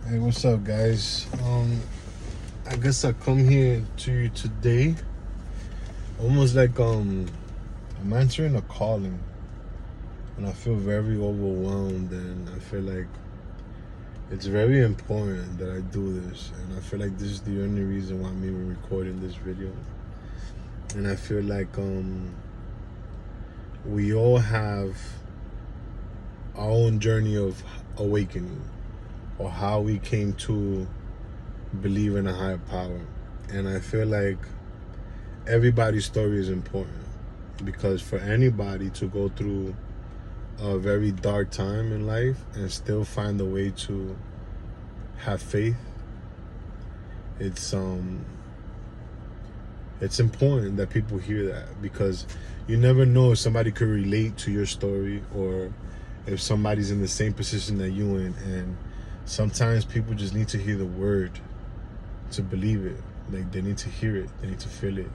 Hey, what's up, guys? I guess I come here to you today, almost like I'm answering a calling, and I feel very overwhelmed, and I feel like it's very important that I do this, and I feel like this is the only reason why I'm even recording this video, and I feel like we all have our own journey of awakening, or how we came to believe in a higher power, and I feel like everybody's story is important, because for anybody to go through a very dark time in life and still find a way to have faith, it's important that people hear that, because you never know if somebody could relate to your story, or if somebody's in the same position that you in, and sometimes people just need to hear the word to believe it. Like, they need to hear it, they need to feel it.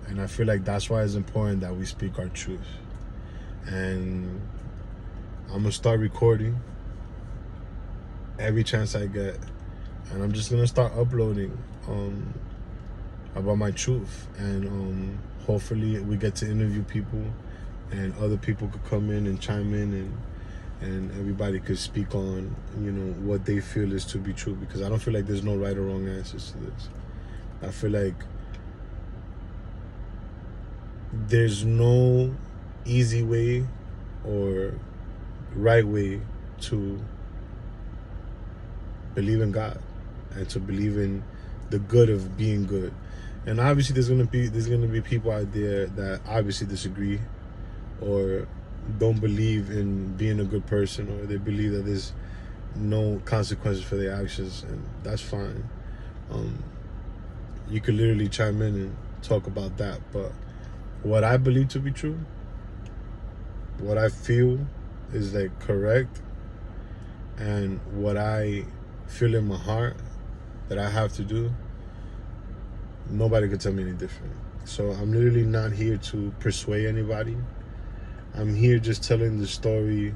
And I feel like that's why it's important that we speak our truth. And I'm gonna start recording every chance I get, and I'm just gonna start uploading about my truth, and hopefully we get to interview people, and other people could come in and chime in, and everybody could speak on, what they feel is to be true, because I don't feel like there's no right or wrong answers to this. I feel like there's no easy way or right way to believe in God and to believe in the good of being good. And obviously there's gonna be people out there that obviously disagree, or don't believe in being a good person, or they believe that there's no consequences for their actions, and that's fine. You could literally chime in and talk about that, but what I believe to be true, what I feel is like correct, and what I feel in my heart that I have to do, nobody can tell me any different. So I'm literally not here to persuade anybody. I'm here just telling the story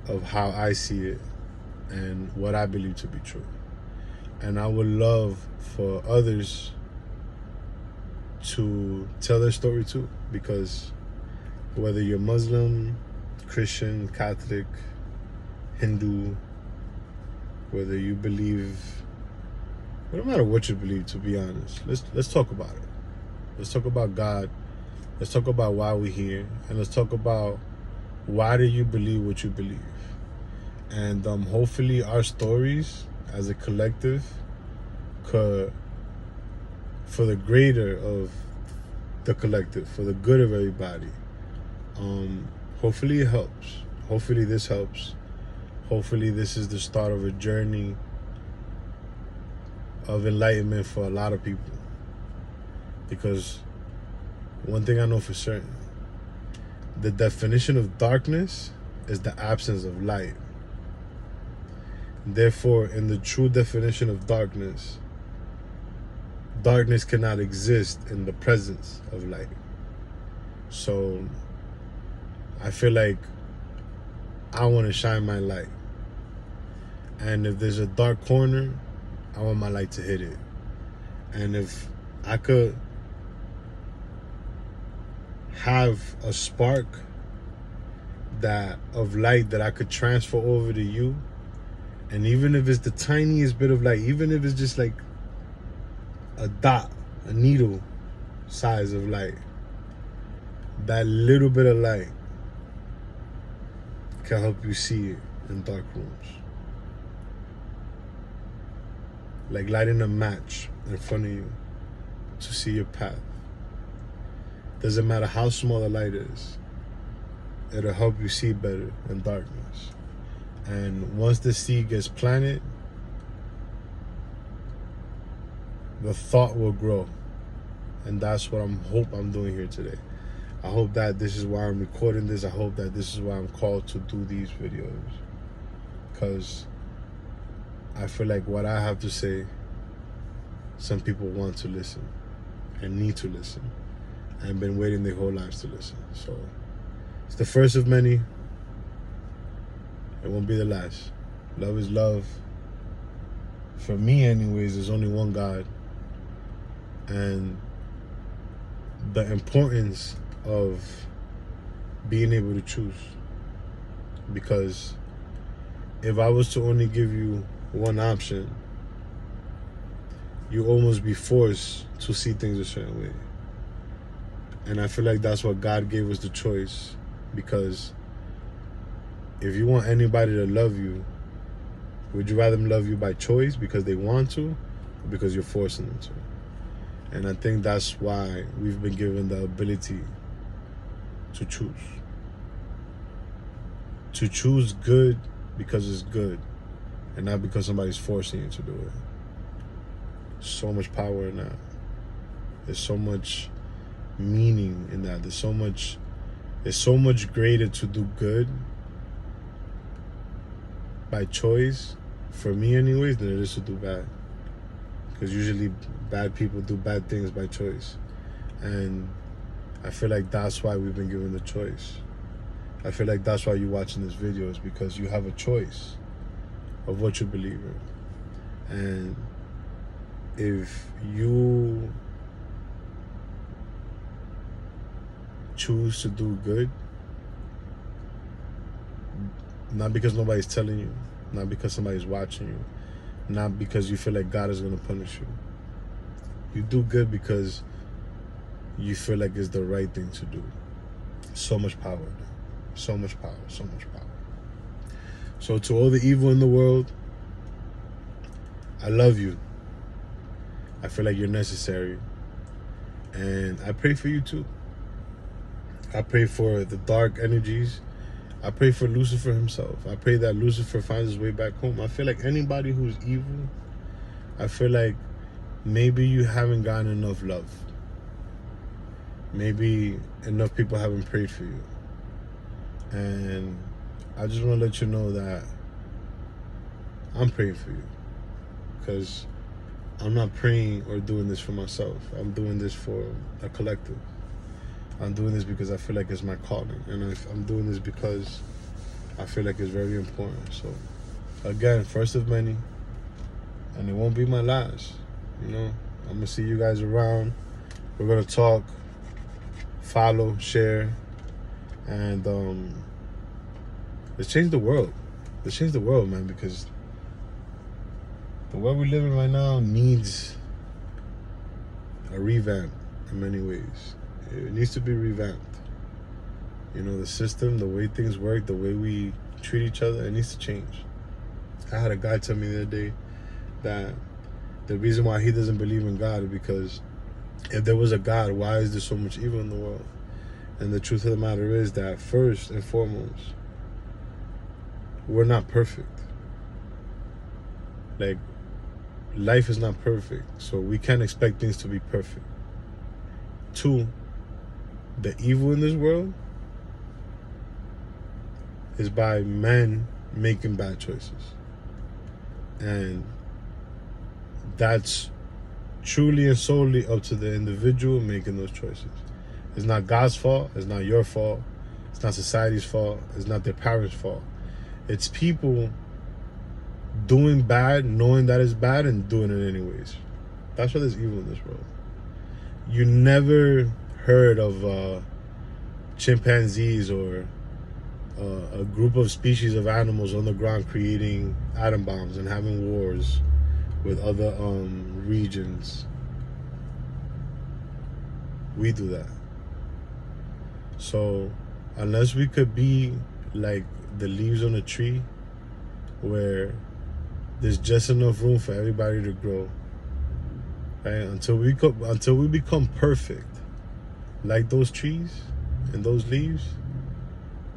of how I see it and what I believe to be true. And I would love for others to tell their story too, because whether you're Muslim, Christian, Catholic, Hindu, whether you believe, no matter what you believe, to be honest, let's talk about it. Let's talk about God. Let's talk about why we're here, and let's talk about why do you believe what you believe. And hopefully our stories as a collective could, for the greater of the collective, for the good of everybody, hopefully it helps. Hopefully this helps. Hopefully this is the start of a journey of enlightenment for a lot of people. Because one thing I know for certain, the definition of darkness is the absence of light. Therefore, in the true definition of darkness, darkness cannot exist in the presence of light. So I feel like I want to shine my light. And if there's a dark corner, I want my light to hit it. And if I could have a spark of light that I could transfer over to you, and even if it's the tiniest bit of light, even if it's just like a dot, a needle size of light, that little bit of light can help you see it in dark rooms. Like lighting a match in front of you to see your path. Doesn't matter how small the light is, it'll help you see better in darkness. And once the seed gets planted, the thought will grow. And that's what I'm doing here today. I hope that this is why I'm recording this. I hope that this is why I'm called to do these videos. Because I feel like what I have to say, some people want to listen and need to listen, and been waiting their whole lives to listen. So it's the first of many. It won't be the last. Love is love. For me, anyways, there's only one God. And the importance of being able to choose. Because if I was to only give you one option, you almost be forced to see things a certain way. And I feel like that's what God gave us the choice. Because if you want anybody to love you, would you rather them love you by choice because they want to, or because you're forcing them to? And I think that's why we've been given the ability to choose. To choose good because it's good, and not because somebody's forcing you to do it. So much power in that. There's so much meaning in that. It's so much greater to do good by choice, for me anyways, than it is to do bad. Because usually bad people do bad things by choice. And I feel like that's why we've been given the choice. I feel like that's why you're watching this video, is because you have a choice of what you believe in. And if you choose to do good, not because nobody's telling you, not because somebody's watching you, not because you feel like God is going to punish you. You do good because you feel like it's the right thing to do. So much power. So much power. So much power. So to all the evil in the world, I love you. I feel like you're necessary. And I pray for you too. I pray for the dark energies. I pray for Lucifer himself. I pray that Lucifer finds his way back home. I feel like anybody who's evil, I feel like maybe you haven't gotten enough love. Maybe enough people haven't prayed for you. And I just want to let you know that I'm praying for you. Because I'm not praying or doing this for myself. I'm doing this for a collective. I'm doing this because I feel like it's my calling. And I'm doing this because I feel like it's very important. So, again, first of many. And it won't be my last. You know, I'm going to see you guys around. We're going to talk, follow, share. And let's change the world. Let's change the world, man. Because the world we live in right now needs a revamp in many ways. It needs to be revamped. You know, the system, the way things work, the way we treat each other, it needs to change. I had a guy tell me the other day that the reason why he doesn't believe in God is because if there was a God, why is there so much evil in the world? And the truth of the matter is that first and foremost, we're not perfect. Like, life is not perfect, so we can't expect things to be perfect. Two, the evil in this world is by men making bad choices. And that's truly and solely up to the individual making those choices. It's not God's fault. It's not your fault. It's not society's fault. It's not their parents' fault. It's people doing bad, knowing that it's bad, and doing it anyways. That's why there's evil in this world. You never heard of chimpanzees or a group of species of animals on the ground creating atom bombs and having wars with other regions. We do that. So unless we could be like the leaves on a tree, where there's just enough room for everybody to grow, right? Until we become perfect, like those trees and those leaves,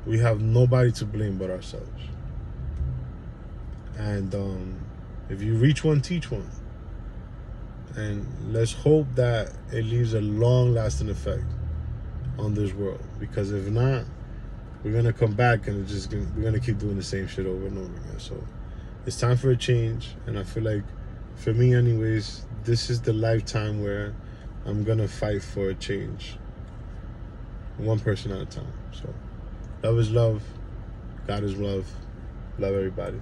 we have nobody to blame but ourselves. And if you reach one, teach one. And let's hope that it leaves a long-lasting effect on this world. Because if not, we're gonna come back and we're gonna keep doing the same shit over and over again. So it's time for a change. And I feel like, for me anyways, this is the lifetime where I'm gonna fight for a change, one person at a time. So love is love. God is love. Love everybody.